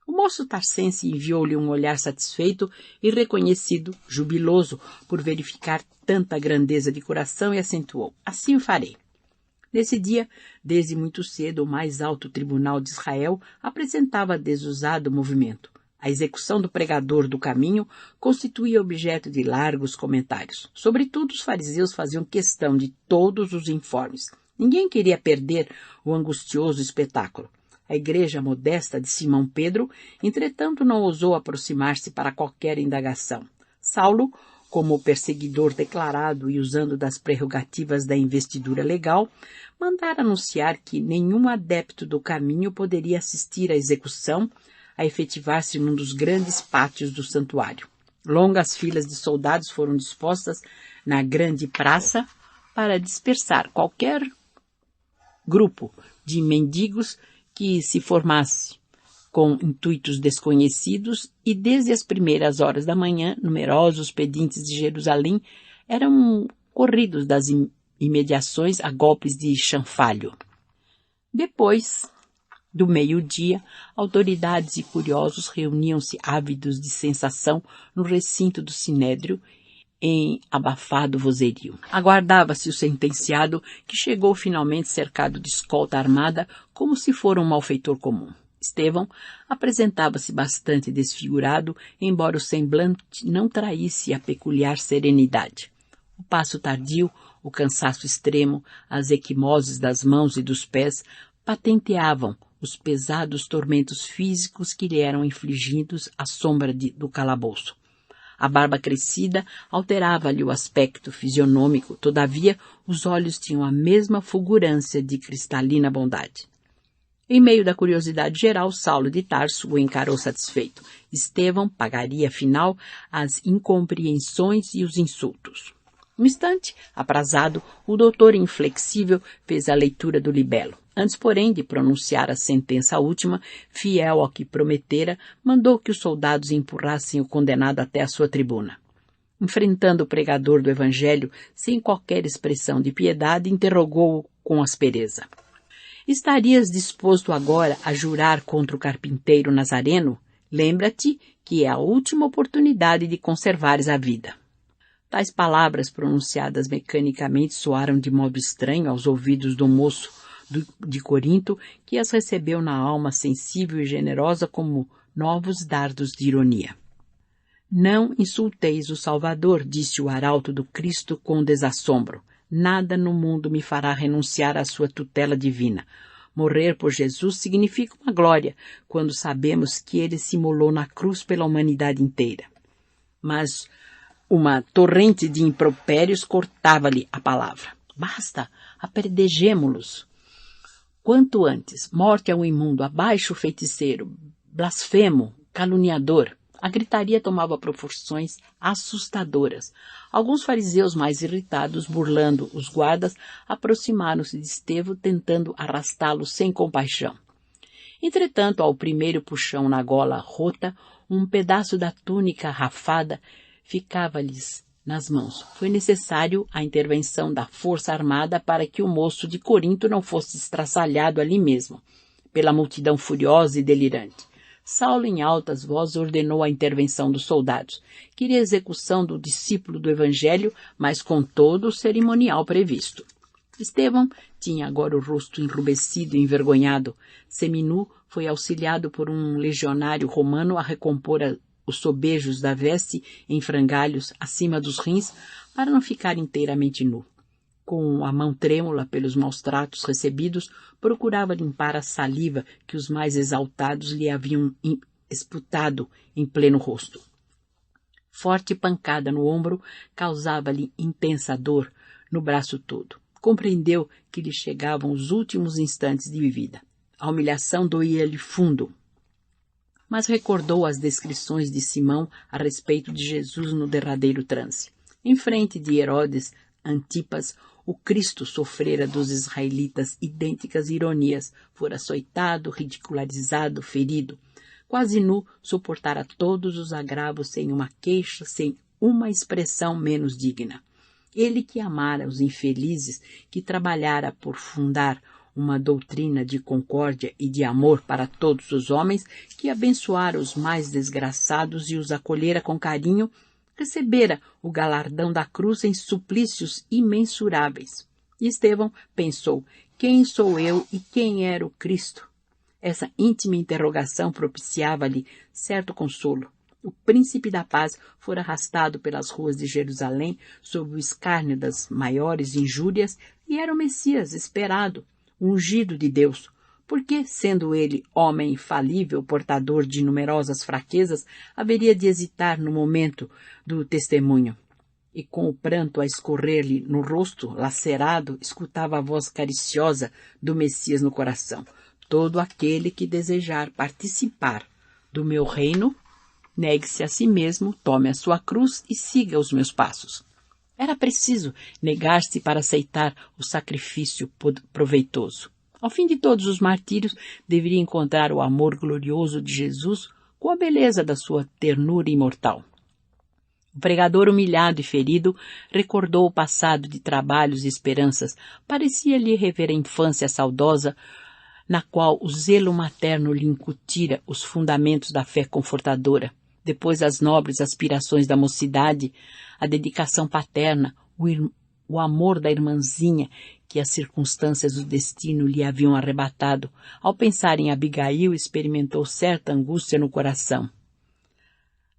O moço tarcense enviou-lhe um olhar satisfeito e reconhecido, jubiloso, por verificar tanta grandeza de coração, e acentuou: assim o farei. Nesse dia, desde muito cedo, o mais alto tribunal de Israel apresentava desusado movimento. A execução do pregador do caminho constituía objeto de largos comentários. Sobretudo, os fariseus faziam questão de todos os informes. Ninguém queria perder o angustioso espetáculo. A igreja modesta de Simão Pedro, entretanto, não ousou aproximar-se para qualquer indagação. Saulo, como perseguidor declarado e usando das prerrogativas da investidura legal, mandara anunciar que nenhum adepto do caminho poderia assistir à execução a efetivar-se num dos grandes pátios do santuário. Longas filas de soldados foram dispostas na grande praça para dispersar qualquer grupo de mendigos que se formasse com intuitos desconhecidos, e desde as primeiras horas da manhã, numerosos pedintes de Jerusalém eram corridos das imediações a golpes de chanfalho. Depois do meio-dia, autoridades e curiosos reuniam-se ávidos de sensação no recinto do Sinédrio, em abafado vozerio. Aguardava-se o sentenciado, que chegou finalmente cercado de escolta armada, como se fora um malfeitor comum. Estevão apresentava-se bastante desfigurado, embora o semblante não traísse a peculiar serenidade. O passo tardio, o cansaço extremo, as equimoses das mãos e dos pés patenteavam os pesados tormentos físicos que lhe eram infligidos à sombra do calabouço. A barba crescida alterava-lhe o aspecto fisionômico, todavia os olhos tinham a mesma fulgurância de cristalina bondade. Em meio da curiosidade geral, Saulo de Tarso o encarou satisfeito. Estevão pagaria, afinal, as incompreensões e os insultos. Um instante, aprazado, o doutor inflexível fez a leitura do libelo. Antes, porém, de pronunciar a sentença última, fiel ao que prometera, mandou que os soldados empurrassem o condenado até a sua tribuna. Enfrentando o pregador do evangelho, sem qualquer expressão de piedade, interrogou-o com aspereza: estarias disposto agora a jurar contra o carpinteiro Nazareno? Lembra-te que é a última oportunidade de conservares a vida. Tais palavras, pronunciadas mecanicamente, soaram de modo estranho aos ouvidos do moço de Corinto, que as recebeu na alma sensível e generosa como novos dardos de ironia. Não insulteis o Salvador, disse o arauto do Cristo com desassombro. Nada no mundo me fará renunciar à sua tutela divina. Morrer por Jesus significa uma glória, quando sabemos que ele se imolou na cruz pela humanidade inteira. Mas uma torrente de impropérios cortava-lhe a palavra. Basta, apredejemo-los. Quanto antes, morte ao imundo, abaixo o feiticeiro, blasfemo, caluniador. A gritaria tomava proporções assustadoras. Alguns fariseus mais irritados, burlando os guardas, aproximaram-se de Estevão, tentando arrastá-lo sem compaixão. Entretanto, ao primeiro puxão na gola rota, um pedaço da túnica rafada ficava-lhes nas mãos. Foi necessário a intervenção da força armada para que o moço de Corinto não fosse estraçalhado ali mesmo, pela multidão furiosa e delirante. Saulo, em altas vozes, ordenou a intervenção dos soldados. Queria a execução do discípulo do Evangelho, mas com todo o cerimonial previsto. Estevão tinha agora o rosto enrubescido e envergonhado. Seminu foi auxiliado por um legionário romano a recompor os sobejos da veste em frangalhos acima dos rins para não ficar inteiramente nu. Com a mão trêmula pelos maus tratos recebidos, procurava limpar a saliva que os mais exaltados lhe haviam esputado em pleno rosto. Forte pancada no ombro causava-lhe intensa dor no braço todo. Compreendeu que lhe chegavam os últimos instantes de vida. A humilhação doía-lhe fundo. Mas recordou as descrições de Simão a respeito de Jesus no derradeiro transe. Em frente de Herodes Antipas, o Cristo sofrera dos israelitas idênticas ironias, fora açoitado, ridicularizado, ferido. Quase nu, suportara todos os agravos sem uma queixa, sem uma expressão menos digna. Ele que amara os infelizes, que trabalhara por fundar uma doutrina de concórdia e de amor para todos os homens, que abençoara os mais desgraçados e os acolhera com carinho, recebera o galardão da cruz em suplícios imensuráveis. E Estevão pensou: quem sou eu e quem era o Cristo? Essa íntima interrogação propiciava-lhe certo consolo. O príncipe da paz fora arrastado pelas ruas de Jerusalém sob o escárnio das maiores injúrias e era o Messias esperado, o ungido de Deus. Porque, sendo ele homem falível, portador de numerosas fraquezas, haveria de hesitar no momento do testemunho? E com o pranto a escorrer-lhe no rosto, lacerado, escutava a voz cariciosa do Messias no coração: todo aquele que desejar participar do meu reino, negue-se a si mesmo, tome a sua cruz e siga os meus passos. Era preciso negar-se para aceitar o sacrifício proveitoso. Ao fim de todos os martírios, deveria encontrar o amor glorioso de Jesus com a beleza da sua ternura imortal. O pregador, humilhado e ferido, recordou o passado de trabalhos e esperanças. Parecia-lhe rever a infância saudosa, na qual o zelo materno lhe incutira os fundamentos da fé confortadora. Depois as nobres aspirações da mocidade, a dedicação paterna, o amor da irmãzinha que as circunstâncias do destino lhe haviam arrebatado. Ao pensar em Abigail, experimentou certa angústia no coração.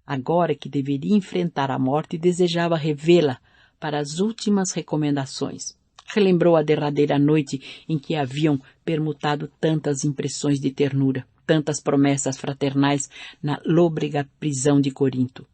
Agora que deveria enfrentar a morte, desejava revê-la para as últimas recomendações. Relembrou a derradeira noite em que haviam permutado tantas impressões de ternura, tantas promessas fraternais na lôbrega prisão de Corinto.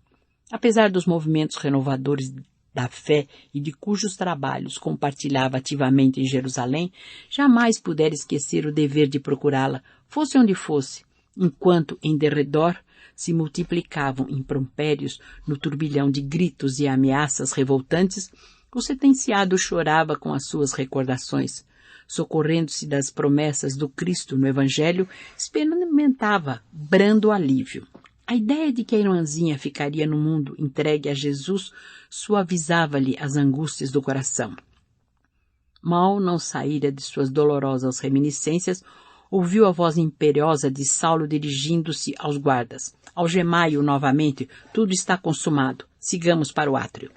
Apesar dos movimentos renovadores da fé e de cujos trabalhos compartilhava ativamente em Jerusalém, jamais pudera esquecer o dever de procurá-la, fosse onde fosse, enquanto em derredor se multiplicavam impropérios no turbilhão de gritos e ameaças revoltantes. O sentenciado chorava com as suas recordações. Socorrendo-se das promessas do Cristo no Evangelho, experimentava brando alívio. A ideia de que a irmãzinha ficaria no mundo entregue a Jesus suavizava-lhe as angústias do coração. Mal não saíra de suas dolorosas reminiscências, ouviu a voz imperiosa de Saulo dirigindo-se aos guardas: algemai-o novamente, tudo está consumado, sigamos para o átrio.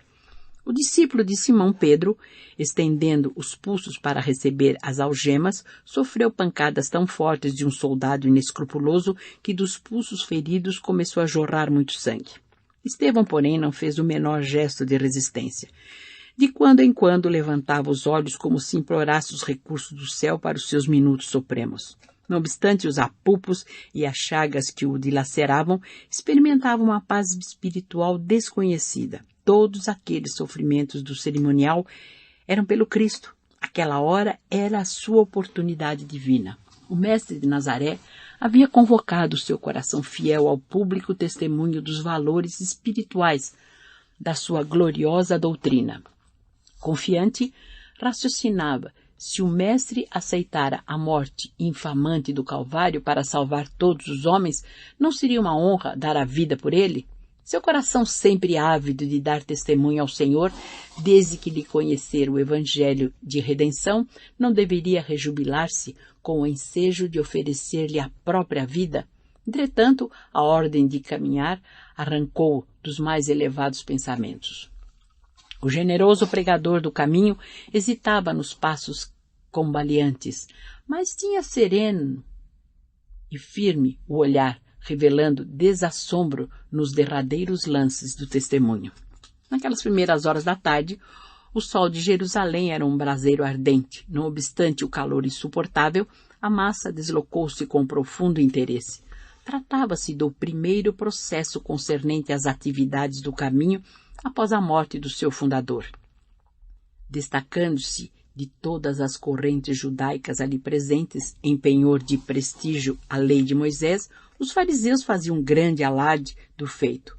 O discípulo de Simão Pedro, estendendo os pulsos para receber as algemas, sofreu pancadas tão fortes de um soldado inescrupuloso que dos pulsos feridos começou a jorrar muito sangue. Estevão, porém, não fez o menor gesto de resistência. De quando em quando levantava os olhos como se implorasse os recursos do céu para os seus minutos supremos. Não obstante os apupos e as chagas que o dilaceravam, experimentava uma paz espiritual desconhecida. Todos aqueles sofrimentos do cerimonial eram pelo Cristo. Aquela hora era a sua oportunidade divina. O mestre de Nazaré havia convocado o seu coração fiel ao público testemunho dos valores espirituais da sua gloriosa doutrina. Confiante, raciocinava: se o mestre aceitara a morte infamante do Calvário para salvar todos os homens, não seria uma honra dar a vida por ele? Seu coração, sempre ávido de dar testemunho ao Senhor, desde que lhe conhecera o Evangelho de redenção, não deveria rejubilar-se com o ensejo de oferecer-lhe a própria vida? Entretanto, a ordem de caminhar arrancou dos mais elevados pensamentos. O generoso pregador do caminho hesitava nos passos combaleantes, mas tinha sereno e firme o olhar, revelando desassombro nos derradeiros lances do testemunho. Naquelas primeiras horas da tarde, o sol de Jerusalém era um braseiro ardente. Não obstante o calor insuportável, a massa deslocou-se com profundo interesse. Tratava-se do primeiro processo concernente às atividades do caminho após a morte do seu fundador. Destacando-se de todas as correntes judaicas ali presentes, em penhor de prestígio à lei de Moisés, os fariseus faziam grande alarde do feito.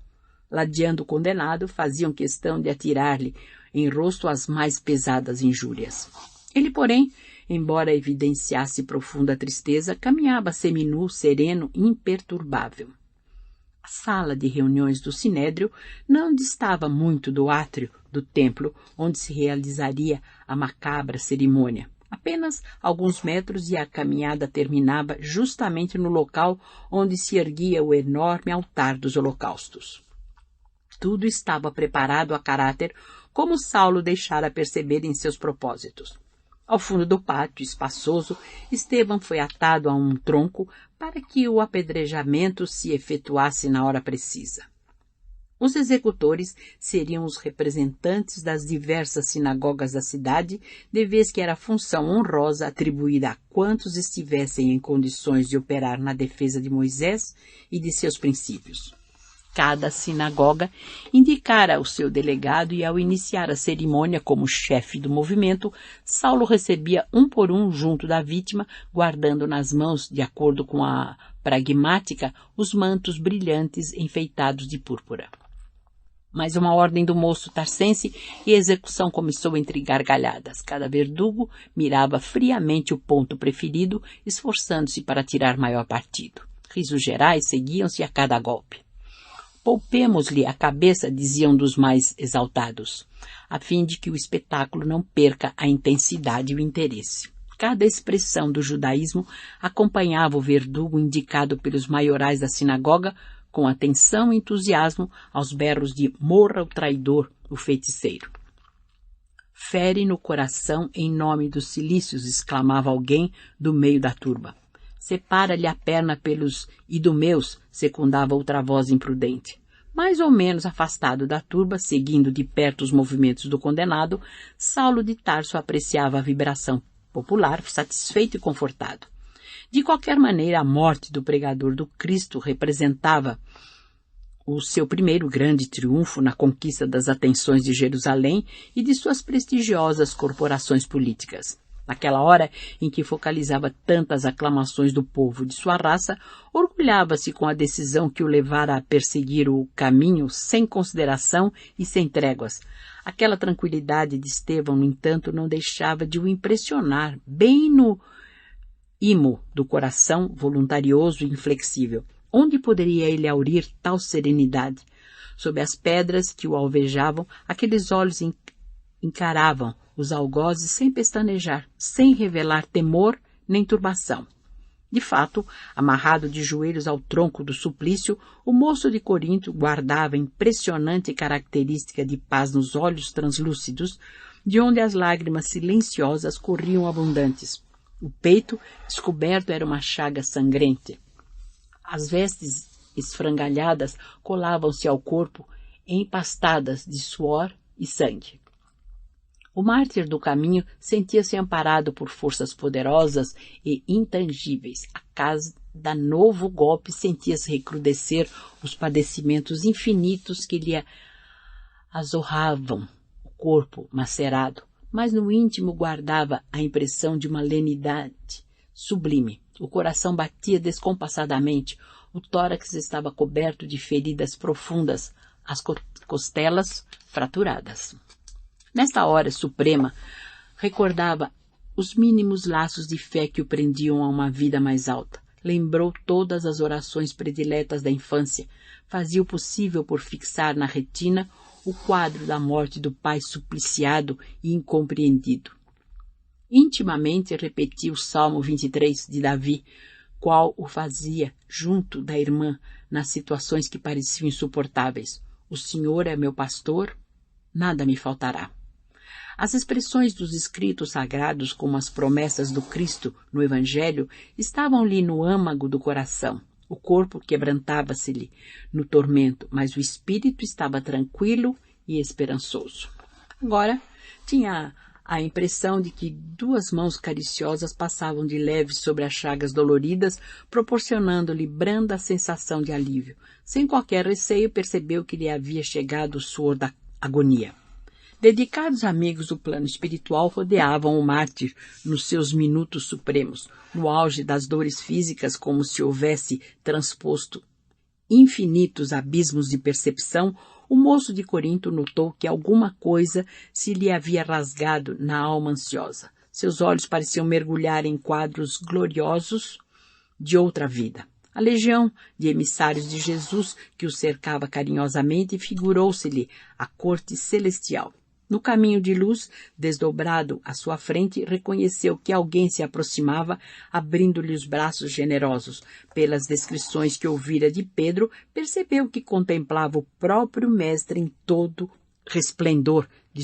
Ladeando o condenado, faziam questão de atirar-lhe em rosto as mais pesadas injúrias. Ele, porém, embora evidenciasse profunda tristeza, caminhava seminu, sereno e imperturbável. A sala de reuniões do Sinédrio não distava muito do átrio do templo, onde se realizaria a macabra cerimônia. Apenas alguns metros e a caminhada terminava justamente no local onde se erguia o enorme altar dos holocaustos. Tudo estava preparado a caráter, como Saulo deixara perceber em seus propósitos. Ao fundo do pátio espaçoso, Estevão foi atado a um tronco para que o apedrejamento se efetuasse na hora precisa. Os executores seriam os representantes das diversas sinagogas da cidade, de vez que era função honrosa atribuída a quantos estivessem em condições de operar na defesa de Moisés e de seus princípios. Cada sinagoga indicara o seu delegado e, ao iniciar a cerimônia como chefe do movimento, Saulo recebia um por um junto da vítima, guardando nas mãos, de acordo com a pragmática, os mantos brilhantes enfeitados de púrpura. Mais uma ordem do moço tarcense e a execução começou entre gargalhadas. Cada verdugo mirava friamente o ponto preferido, esforçando-se para tirar maior partido. Risos gerais seguiam-se a cada golpe. Poupemos-lhe a cabeça, diziam dos mais exaltados, a fim de que o espetáculo não perca a intensidade e o interesse. Cada expressão do judaísmo acompanhava o verdugo indicado pelos maiorais da sinagoga, com atenção e entusiasmo aos berros de "morra o traidor, o feiticeiro". "Fere no coração em nome dos cilícios", exclamava alguém do meio da turba. "Separa-lhe a perna pelos idumeus", secundava outra voz imprudente. Mais ou menos afastado da turba, seguindo de perto os movimentos do condenado, Saulo de Tarso apreciava a vibração popular, satisfeito e confortado. De qualquer maneira, a morte do pregador do Cristo representava o seu primeiro grande triunfo na conquista das atenções de Jerusalém e de suas prestigiosas corporações políticas. Naquela hora em que focalizava tantas aclamações do povo de sua raça, orgulhava-se com a decisão que o levara a perseguir o caminho sem consideração e sem tréguas. Aquela tranquilidade de Estevão, no entanto, não deixava de o impressionar, bem no imo do coração voluntarioso e inflexível. Onde poderia ele aurir tal serenidade? Sob as pedras que o alvejavam, aqueles olhos encaravam os algozes sem pestanejar, sem revelar temor nem turbação. De fato, amarrado de joelhos ao tronco do suplício, o moço de Corinto guardava impressionante característica de paz nos olhos translúcidos, de onde as lágrimas silenciosas corriam abundantes. O peito descoberto era uma chaga sangrente. As vestes esfrangalhadas colavam-se ao corpo, empastadas de suor e sangue. O mártir do caminho sentia-se amparado por forças poderosas e intangíveis. A cada novo golpe sentia-se recrudescer os padecimentos infinitos que lhe azorravam o corpo macerado, mas no íntimo guardava a impressão de uma lenidade sublime. O coração batia descompassadamente, o tórax estava coberto de feridas profundas, as costelas fraturadas. Nesta hora suprema, recordava os mínimos laços de fé que o prendiam a uma vida mais alta. Lembrou todas as orações prediletas da infância. Fazia o possível por fixar na retina o quadro da morte do pai supliciado e incompreendido. Intimamente repetia o Salmo 23 de Davi, qual o fazia junto da irmã nas situações que pareciam insuportáveis. "O Senhor é meu pastor, nada me faltará". As expressões dos escritos sagrados, como as promessas do Cristo no Evangelho, estavam-lhe no âmago do coração. O corpo quebrantava-se-lhe no tormento, mas o espírito estava tranquilo e esperançoso. Agora tinha a impressão de que duas mãos cariciosas passavam de leve sobre as chagas doloridas, proporcionando-lhe branda sensação de alívio. Sem qualquer receio, percebeu que lhe havia chegado o suor da agonia. Dedicados amigos do plano espiritual rodeavam o mártir nos seus minutos supremos, no auge das dores físicas, como se houvesse transposto infinitos abismos de percepção. O moço de Corinto notou que alguma coisa se lhe havia rasgado na alma ansiosa. Seus olhos pareciam mergulhar em quadros gloriosos de outra vida. A legião de emissários de Jesus que o cercava carinhosamente figurou-se-lhe a corte celestial. No caminho de luz, desdobrado à sua frente, reconheceu que alguém se aproximava, abrindo-lhe os braços generosos. Pelas descrições que ouvira de Pedro, percebeu que contemplava o próprio mestre em todo resplendor